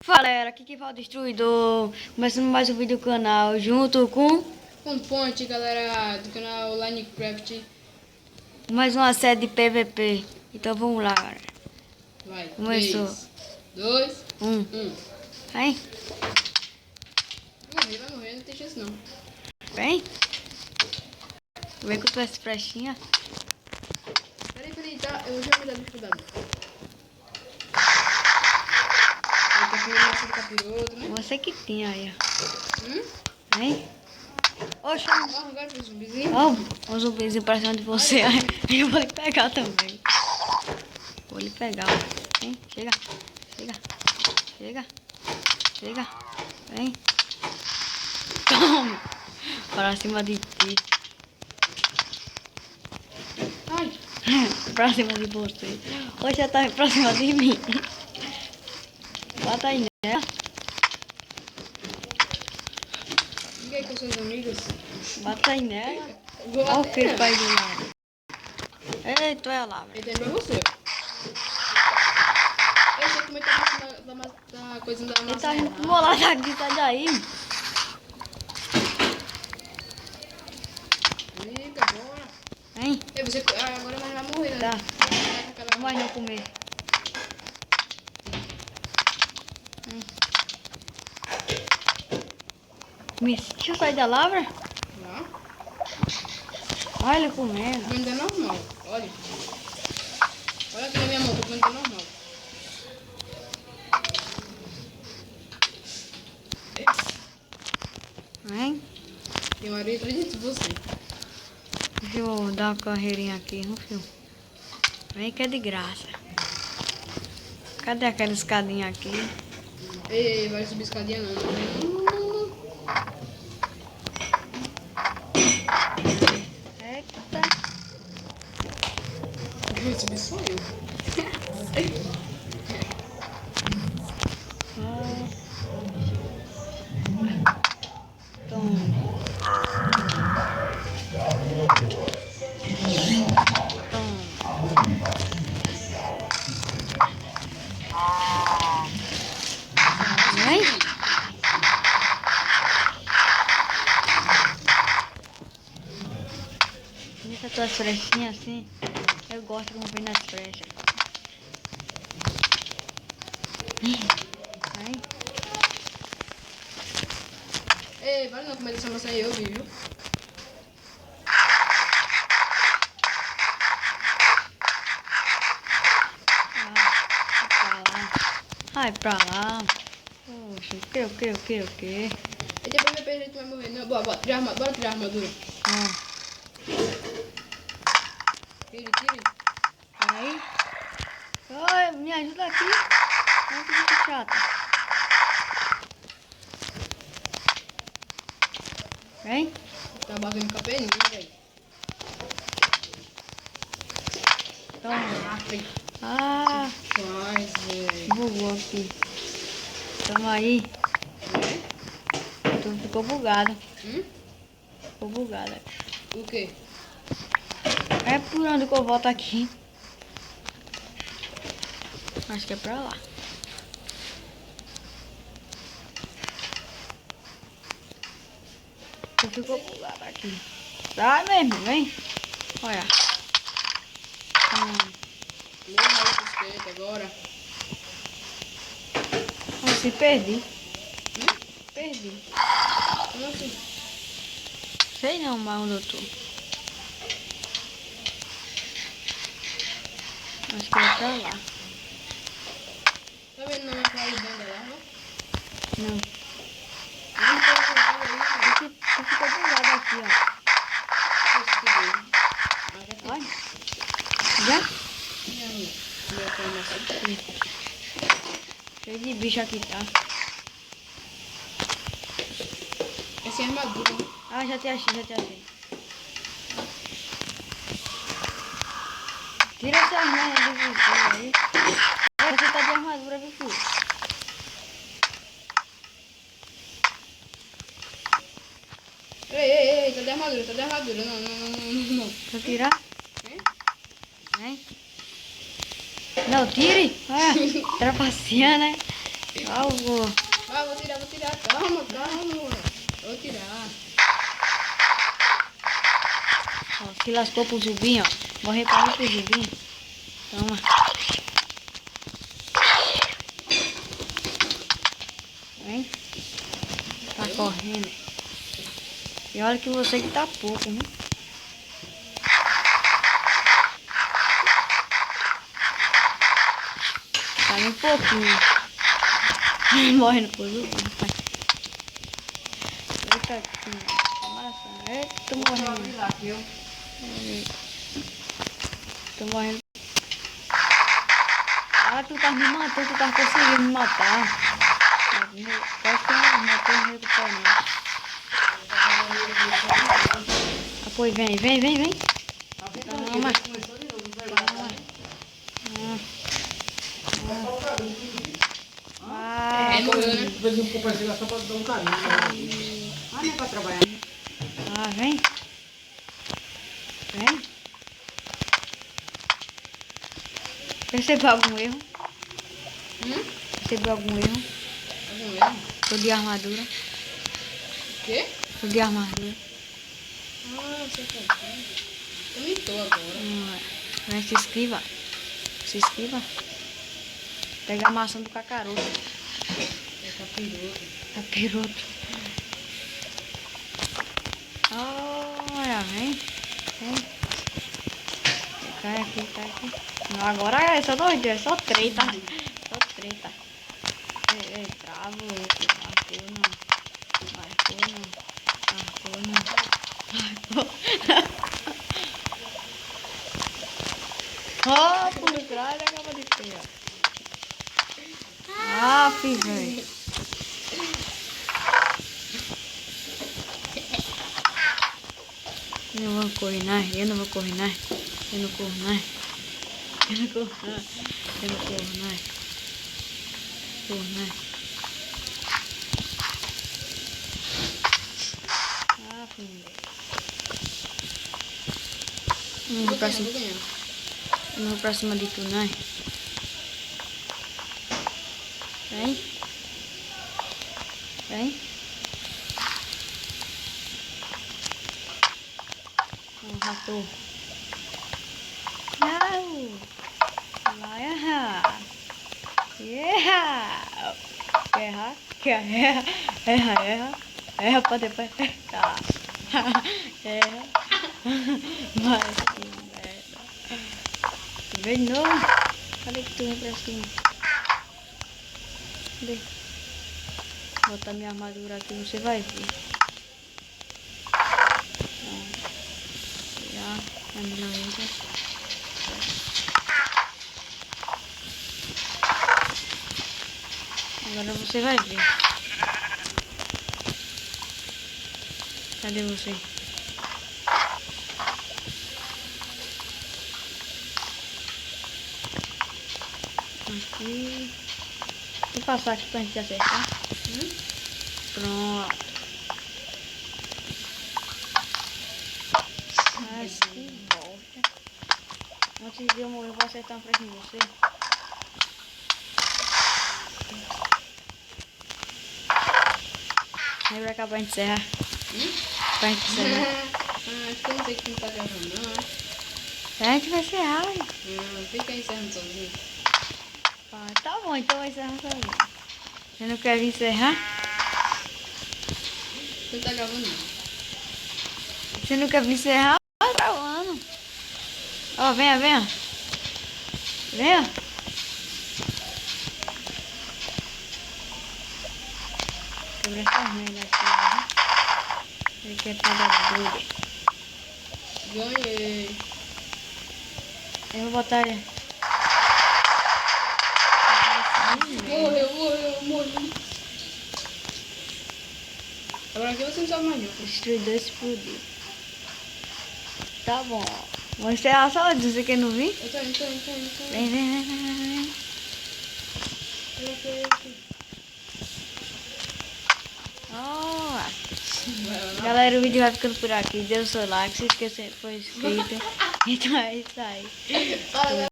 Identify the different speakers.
Speaker 1: Fala galera, aqui que fala o Destruidor, começando mais um vídeo do canal, junto com
Speaker 2: Ponte, galera do canal Linecraft.
Speaker 1: mais uma série de PVP. Então vamos lá, galera.
Speaker 2: Vai,
Speaker 1: Começou.
Speaker 2: 3, 2,
Speaker 1: 1.
Speaker 2: 1.
Speaker 1: Vem,
Speaker 2: Vai morrer, não tem chance não.
Speaker 1: vem. Vem com tuas flechinhas.
Speaker 2: Peraí, tá? Eu já me dá dificuldade. Eu tô com medo de capiroto, né?
Speaker 1: Você que tinha aí, ó.
Speaker 2: Hum?
Speaker 1: Vem. Oxa,
Speaker 2: Ó, agora fez um zumbizinho.
Speaker 1: ó, um zumbizinho pra cima de você. Eu vou lhe pegar também. Vou lhe pegar, ó. Vem, chega. Chega. Vem. Toma. Para cima de ti.
Speaker 2: Ai,
Speaker 1: Pra cima de você. Hoje já tá pra cima de mim. Bota aí nela.
Speaker 2: liga aí com seus amigos.
Speaker 1: Bota aí nela.
Speaker 2: Vou
Speaker 1: Olha o
Speaker 2: até
Speaker 1: filho
Speaker 2: não.
Speaker 1: pai do lado. Eita, olha lá, velho.
Speaker 2: Ele tem pra você. Eu sei como ele tá passando da coisa da
Speaker 1: Ele
Speaker 2: massa.
Speaker 1: tá indo bolado aqui, sai daí.
Speaker 2: Liga, bora.
Speaker 1: Vem.
Speaker 2: Ei, você, agora nós vai morrer, né?
Speaker 1: Tá.
Speaker 2: Vai com aquela-
Speaker 1: Mas não comer. Deixa eu sair da lavra.
Speaker 2: Não.
Speaker 1: Olha ele comendo.
Speaker 2: Comendo é normal, olha. Olha aqui na minha mão, tô comendo é normal.
Speaker 1: Vem.
Speaker 2: Tem uma areia atrás de você.
Speaker 1: Deixa eu dar uma carreirinha aqui, não filho. Vem que é de graça. Cadê aquela escadinha aqui?
Speaker 2: Ei, vai subir escadinha não.
Speaker 1: Eita.
Speaker 2: Vai subir só eu.
Speaker 1: Toma. Vem. Deixa tuas flechinhas assim. Eu gosto como vem nas flechas. Vem.
Speaker 2: Ei, vai não comer essa maçã aí, eu vi, viu?
Speaker 1: Vai pra lá. Poxa, o que?
Speaker 2: E depois vai perder, tu vai morrer. Não, bora tirar a armadura. Tire.
Speaker 1: Peraí. Oi, me ajuda aqui. Olha que bicho chato. Vem.
Speaker 2: Tá batendo com a peninha, velho.
Speaker 1: Toma.
Speaker 2: Tem
Speaker 1: Ah,
Speaker 2: faz, velho.
Speaker 1: bugou aqui. Toma aí. Tu ficou bugado. Ficou bugado.
Speaker 2: O quê?
Speaker 1: É por onde que eu volto aqui? Acho que é pra lá. Tu ficou bugado aqui. Sai mesmo, vem. Olha.
Speaker 2: Meu mais suspeito agora.
Speaker 1: Se perdi. Perdi.
Speaker 2: Como assim?
Speaker 1: Sei não mais onde eu tô. Acho que é pra lá.
Speaker 2: Tá vendo na minha qualidade lá, não?
Speaker 1: Não.
Speaker 2: Não tá vendo aí,
Speaker 1: Tu ficou bugado aqui, ó. Olha. Já? Cheio de bicho aqui, tá?
Speaker 2: Essa é a armadura, né?
Speaker 1: Ah, já te achei. Tira essa armadura de você aí. Você tá de armadura, viu, filho?
Speaker 2: Ei, tá de armadura. Não.
Speaker 1: Deixa eu tirar.
Speaker 2: Hein?
Speaker 1: Vem. Não, tire. Olha, trapaceando, né? Salvo.
Speaker 2: Ah, vou tirar. Calma. Vou tirar.
Speaker 1: Ó, se lascou pro Zubinho, ó. Morreu pra mim pro Zubinho. Toma. Vem. Tá correndo. E olha que você que tá pouco, né? Tá bem pouquinho. Morrendo por Zubinho, pai. Eita, aqui. Massa. Eita, tô morrendo. Tô morrendo. Ah, tu tá me matando, tu tá conseguindo me matar. Pode que eu não matei no recuperando. Ah, pois vem. Toma. Ah,
Speaker 2: Morreu, né?
Speaker 3: Depois um pouco assim, só pra dar um carinho. Ah, não é pra trabalhar.
Speaker 1: ah, vem. Percebeu algum erro? Percebeu algum erro?
Speaker 2: Algum mesmo?
Speaker 1: Tô de armadura.
Speaker 2: O quê?
Speaker 1: Tô de armadura.
Speaker 2: Ah, você tá vendo? Eu nem tô agora.
Speaker 1: Vem, se esquiva. Pega a maçã do cacaroto.
Speaker 2: É capiroto.
Speaker 1: Capiroto. Olha, vem. Cai aqui. Não, agora é só dois dias, só treta. Ei, travo. Marcou não. Ó, por trás acaba de ter, ó. Ah, filho. Eu não vou correr, não. Eu não corro, não. Ah, filho. Não vou pra cima.
Speaker 2: Vou ganhar.
Speaker 1: Eu não vou pra cima de tu, não. Vem. Ratou. Não. Lá erra. Quer erra. Erra pra depois acertar. Erra. Mas que merda. Vem de novo. Cadê que tu vem pra cima? Cadê? Botar minha armadura aqui, você vai ver. Já, é melhor ainda. Agora você vai ver. Cadê você? Aqui. Vou passar aqui pra gente acertar. Pronto. Mas que bosta. Antes de eu morrer, eu vou acertar um pra você. Aí vai acabar de encerrar. Pra gente encerrar.
Speaker 2: Acho que eu não sei que não tá gravando, não.
Speaker 1: A gente vai encerrar.
Speaker 2: Fica encerrando sozinho.
Speaker 1: Ah, tá bom, então vai encerrar sozinho. Você não quer vir encerrar?
Speaker 2: Você tá gravando, não.
Speaker 1: Você não quer vir encerrar? Tá gravando. Ó, venha. Quebra essa merda aqui, né? Ele quer pagar doido.
Speaker 2: Ganhei.
Speaker 1: Eu vou botar ele.
Speaker 2: Morreu. Agora aqui você não sabe mais não.
Speaker 1: Destruidor explodiu. Tá bom. Vou encerrar só, você quer não vir?
Speaker 2: Eu tô indo.
Speaker 1: Vem. Ó. Galera, o vídeo vai ficando por aqui. Dê o seu like, se esquecer, foi inscrito. Então é isso aí.
Speaker 2: Fala,